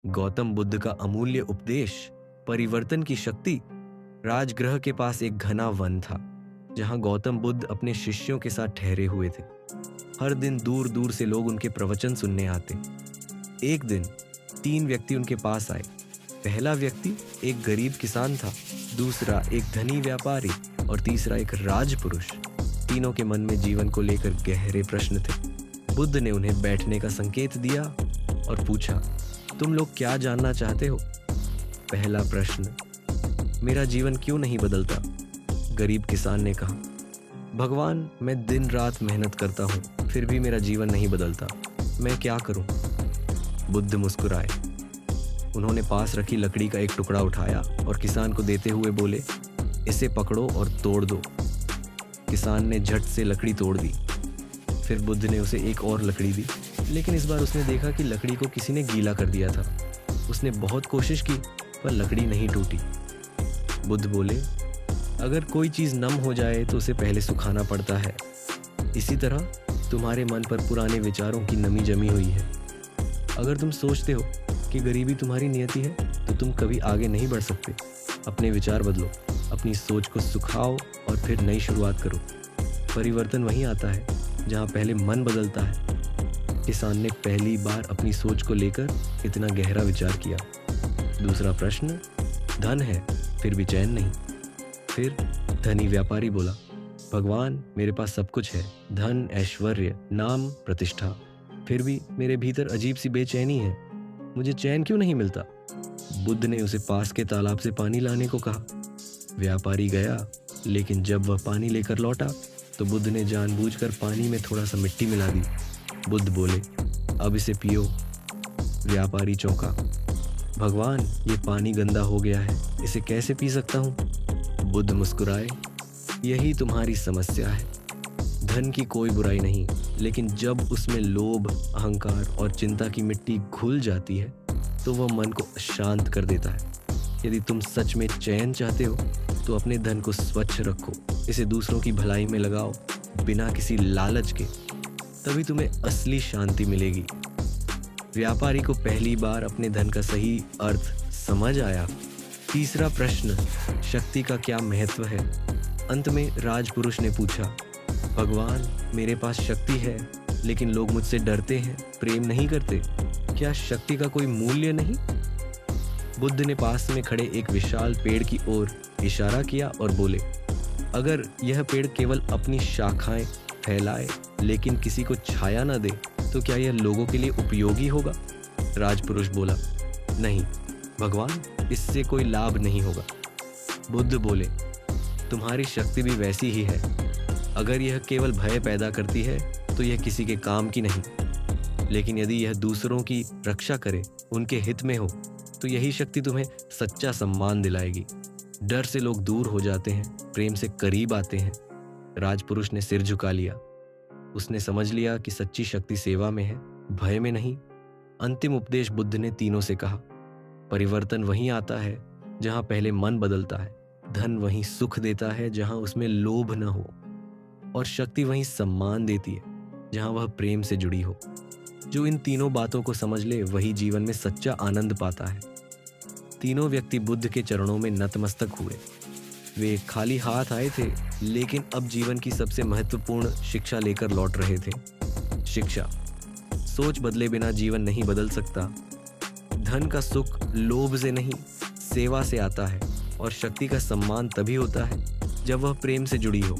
गौतम बुद्ध का अमूल्य उपदेश, परिवर्तन की शक्ति। राजगृह के पास एक घना वन था जहां गौतम बुद्ध अपने शिष्यों के साथ ठहरे हुए थे। हर दिन दूर दूर से लोग उनके प्रवचन सुनने आते। एक दिन 3 व्यक्ति उनके पास आए। पहला व्यक्ति एक गरीब किसान था, दूसरा एक धनी व्यापारी और तीसरा एक राजपुरुष। तीनों के मन में जीवन को लेकर गहरे प्रश्न थे। बुद्ध ने उन्हें बैठने का संकेत दिया और पूछा, तुम लोग क्या जानना चाहते हो? पहला प्रश्न, मेरा जीवन क्यों नहीं बदलता? गरीब किसान ने कहा, भगवान, मैं दिन रात मेहनत करता हूँ, फिर भी मेरा जीवन नहीं बदलता। मैं क्या करूँ? बुद्ध मुस्कुराए। उन्होंने पास रखी लकड़ी का एक टुकड़ा उठाया और किसान को देते हुए बोले, इसे पकड़ो और तोड़ दो। किसान ने झट से लकड़ी तोड़ दी। फिर बुद्ध ने उसे एक और लकड़ी दी, लेकिन इस बार उसने देखा कि लकड़ी को किसी ने गीला कर दिया था। उसने बहुत कोशिश की पर लकड़ी नहीं टूटी। बुद्ध बोले, अगर कोई चीज़ नम हो जाए तो उसे पहले सुखाना पड़ता है। इसी तरह तुम्हारे मन पर पुराने विचारों की नमी जमी हुई है। अगर तुम सोचते हो कि गरीबी तुम्हारी नियति है तो तुम कभी आगे नहीं बढ़ सकते। अपने विचार बदलो, अपनी सोच को सुखाओ और फिर नई शुरुआत करो। परिवर्तन वहीं आता है जहाँ पहले मन बदलता है। किसान ने पहली बार अपनी सोच को लेकर इतना गहरा विचार किया। दूसरा प्रश्न, धन है फिर भी चैन नहीं। फिर धनी व्यापारी बोला, भगवान, मेरे पास सब कुछ है, धन, ऐश्वर्य, नाम, प्रतिष्ठा, फिर भी मेरे भीतर अजीब सी बेचैनी है। मुझे चैन क्यों नहीं मिलता? बुद्ध ने उसे पास के तालाब से पानी लाने को कहा। व्यापारी गया, लेकिन जब वह पानी लेकर लौटा तो बुद्ध ने जानबूझकर पानी में थोड़ा सा मिट्टी मिला दी। बुद्ध बोले, अब इसे पियो। व्यापारी चौंका, भगवान, ये पानी गंदा हो गया है, इसे कैसे पी सकता हूँ? बुद्ध मुस्कुराए, यही तुम्हारी समस्या है। धन की कोई बुराई नहीं, लेकिन जब उसमें लोभ, अहंकार और चिंता की मिट्टी घुल जाती है तो वह मन को शांत कर देता है। यदि तुम सच में चैन चाहते हो तो अपने धन को स्वच्छ रखो, इसे दूसरों की भलाई में लगाओ, बिना किसी लालच के। तभी तुम्हें असली शांति मिलेगी। व्यापारी को पहली बार अपने धन का सही अर्थ समझ आया। तीसरा प्रश्न, शक्ति का क्या महत्व है? अंत में राजपुरुष ने पूछा, भगवान, मेरे पास शक्ति है, लेकिन लोग मुझसे डरते हैं, प्रेम नहीं करते। क्या शक्ति का कोई मूल्य नहीं? बुद्ध ने पास में खड़े एक विशाल पेड़ की ओर इशारा किया और बोले, अगर यह पेड़ केवल अपनी शाखाएं फैलाए लेकिन किसी को छाया न दे तो क्या यह लोगों के लिए उपयोगी होगा? राजपुरुष बोला, नहीं भगवान, इससे कोई लाभ नहीं होगा। बुद्ध बोले, तुम्हारी शक्ति भी वैसी ही है। अगर यह केवल भय पैदा करती है तो यह किसी के काम की नहीं, लेकिन यदि यह दूसरों की रक्षा करे, उनके हित में हो, तो यही शक्ति तुम्हें सच्चा सम्मान दिलाएगी। डर से लोग दूर हो जाते हैं, प्रेम से करीब आते हैं। राजपुरुष ने सिर झुका लिया। उसने समझ लिया कि सच्ची शक्ति सेवा में है, भय में नहीं। अंतिम उपदेश बुद्ध ने तीनों से कहा, परिवर्तन वहीं आता है जहां पहले मन बदलता है, धन वहीं सुख देता है जहां उसमें लोभ न हो, और शक्ति वहीं सम्मान देती है जहां वह प्रेम से जुड़ी हो। जो इन तीनों बातों को समझ ले वही जीवन में सच्चा आनंद पाता है। तीनों व्यक्ति बुद्ध के चरणों में नतमस्तक हुए। वे खाली हाथ आए थे, लेकिन अब जीवन की सबसे महत्वपूर्ण शिक्षा लेकर लौट रहे थे। शिक्षा, सोच बदले बिना जीवन नहीं बदल सकता। धन का सुख लोभ से नहीं, सेवा से आता है, और शक्ति का सम्मान तभी होता है जब वह प्रेम से जुड़ी हो।